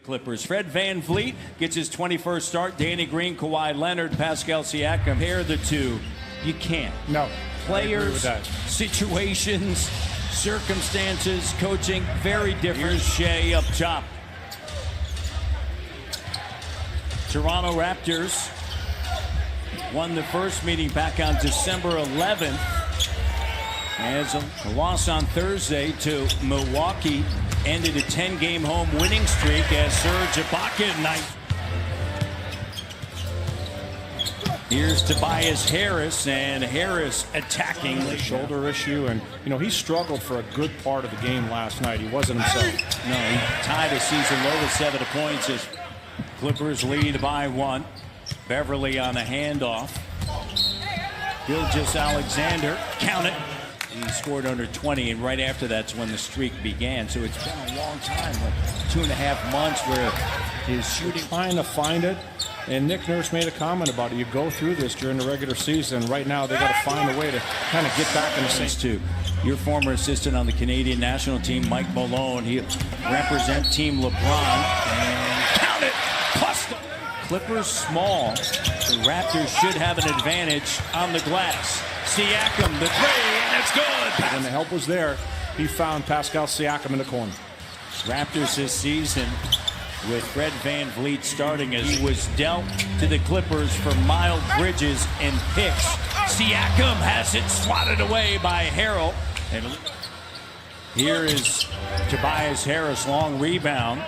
Clippers. Fred VanVleet gets his 21st start. Danny Green, Kawhi Leonard, Pascal Siakam. Compare the two. You can't. No. Players, situations, circumstances, coaching, very different. Here's Shea up top. Toronto Raptors won the first meeting back on December 11th. As a loss on Thursday to Milwaukee ended a 10-game home winning streak as Serge Ibaka night. Here's Tobias Harris, and Harris attacking the shoulder issue, and he struggled for a good part of the game last night. He wasn't himself. No, he tied a season low with 7 points as Clippers lead by 1. Beverly on a handoff. Gilgeous-Alexander, count it. He scored under 20, and right after that's when the streak began. So it's been a long time, like 2.5 months, where his shooting. Trying to find it, and Nick Nurse made a comment about it. You go through this during the regular season, and right now they got to find a way to kind of get back in the same. Too. Your former assistant on the Canadian national team, Mike Malone, he represent Team LeBron, and count it. Plus the Clippers small. The Raptors should have an advantage on the glass. Siakam, the three, and it's good. When the help was there, he found Pascal Siakam in the corner. Raptors this season with Fred VanVleet starting as he was dealt to the Clippers for Miles Bridges and picks. Siakam has it swatted away by Harrell. And here is Tobias Harris, long rebound.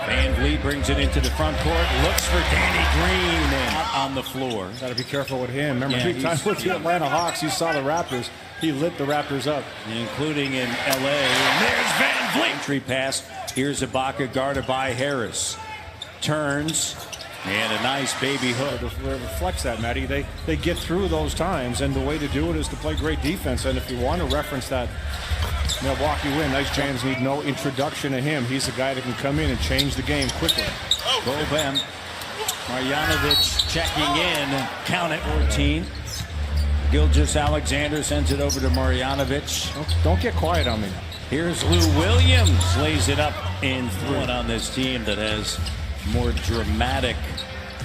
VanVleet brings it into the front court, looks for Danny Green and on the floor. Got to be careful with him. Remember, 2 times with the Atlanta Hawks, you saw the Raptors. He lit the Raptors up. Including in L.A. And there's VanVleet. Entry pass. Here's Ibaka guarded by Harris. Turns. And a nice baby hook. It reflects that, Matty. They get through those times, and the way to do it is to play great defense. And if you want to reference that Milwaukee win, nice Jans need no introduction to him. He's the guy that can come in and change the game quickly. Boban Marjanovic checking in. Count it. 14. Gilgeous-Alexander sends it over to Marjanovic. Don't get quiet on me. Here's Lou Williams. Lays it up in 3 on this team that has more dramatic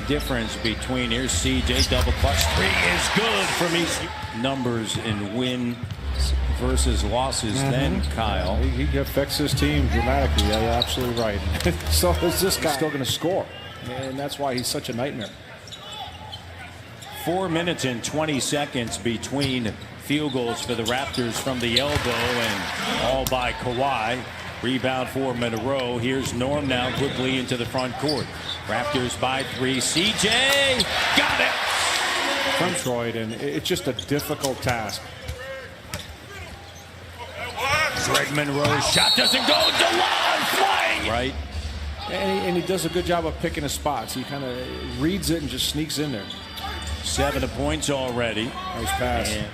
difference between. Here's CJ, double clutch. 3 is good from each. Numbers in win versus losses then, Kyle. He affects his team dramatically. Yeah, you're absolutely right. So is this guy still going to score? And that's why he's such a nightmare. 4 minutes and 20 seconds between field goals for the Raptors from the elbow, and all by Kawhi. Rebound for him in a row. Here's Norm now quickly into the front court. Raptors by 3. CJ got it. From Detroit, and it's just a difficult task. Greg Monroe's shot doesn't go. DeLon flying. Right. And he does a good job of picking his spots. He kind of reads it and just sneaks in there. 7 points already. Nice pass. And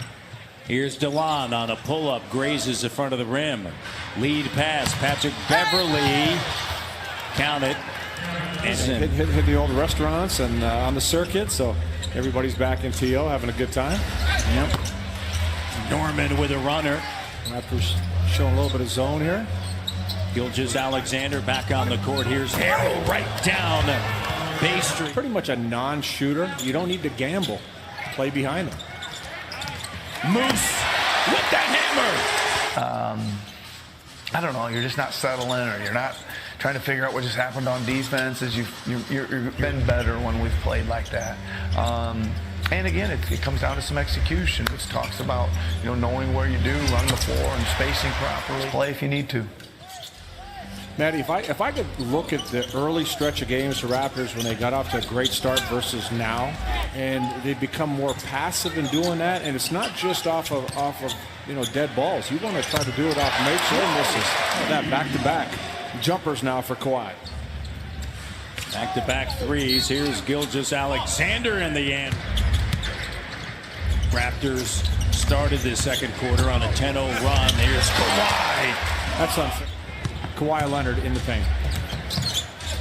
here's DeLon on a pull-up. Grazes the front of the rim. Lead pass. Patrick Beverly. Count it. And hit the old restaurants and on the circuit, so everybody's back in TO having a good time. Yep. Norman with a runner. Raptors showing a little bit of zone here. Gilgeous-Alexander back on the court. Here's Harrell right down Bay Street. Pretty much a non-shooter. You don't need to gamble. Play behind him. Moose with that hammer. I don't know. You're just not settling, or you're not trying to figure out what just happened on defense. You've been better when we've played like that. And again, it comes down to some execution, which talks about knowing where you do, run the floor, and spacing properly. Play if you need to. Matty, if I could look at the early stretch of games for Raptors when they got off to a great start versus now, and they become more passive in doing that, and it's not just off of dead balls. You want to try to do it off makes or misses. That back-to-back jumpers now for Kawhi. Back-to-back threes. Here's Gilgeous-Alexander in the end. Raptors started the second quarter on a 10-0 run. Here's Kawhi. That's unfair. Kawhi Leonard in the paint.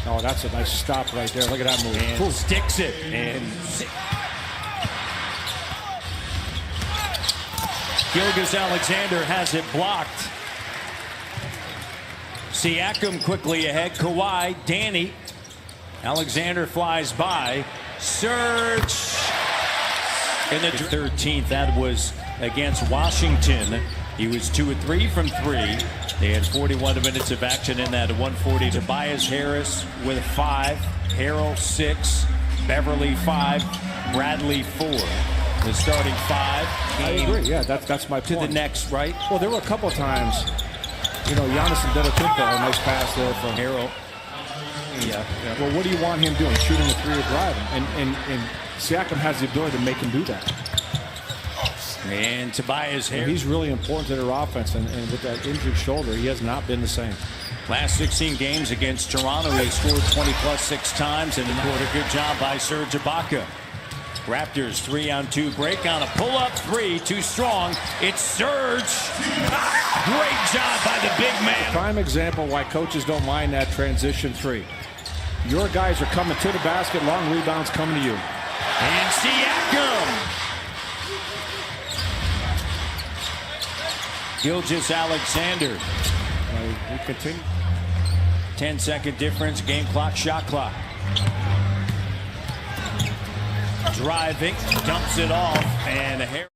Oh, that's a nice stop right there. Look at that move. And sticks it. And Gilgeous-Alexander has it blocked. Siakam quickly ahead. Kawhi, Danny. Alexander flies by. Serge. In the 13th, that was against Washington. He was 2 of 3 from 3. They had 41 minutes of action in that 140. Tobias Harris with 5. Harrell 6. Beverly 5. Bradley 4. The starting 5. I agree. Yeah, that's my point. To the next, right? Well, there were a couple of times, Giannis Antetokounmpo, a nice pass there from Harrell. Yeah. Well, what do you want him doing? Shooting a 3 or driving? And Siakam has the ability to make him do that. And Tobias Harris. He's really important to their offense, and with that injured shoulder, he has not been the same. Last 16 games against Toronto, they scored 20+ 6 times, and scored a good job by Serge Ibaka. Raptors 3-on-2 break on a pull-up 3, too strong. It's Serge. Great job by the big man. Prime example why coaches don't mind that transition 3. Your guys are coming to the basket, long rebounds coming to you. And Siakam. Gilgeous Alexander. We continue. 10-second difference, game clock, shot clock. Driving, dumps it off, and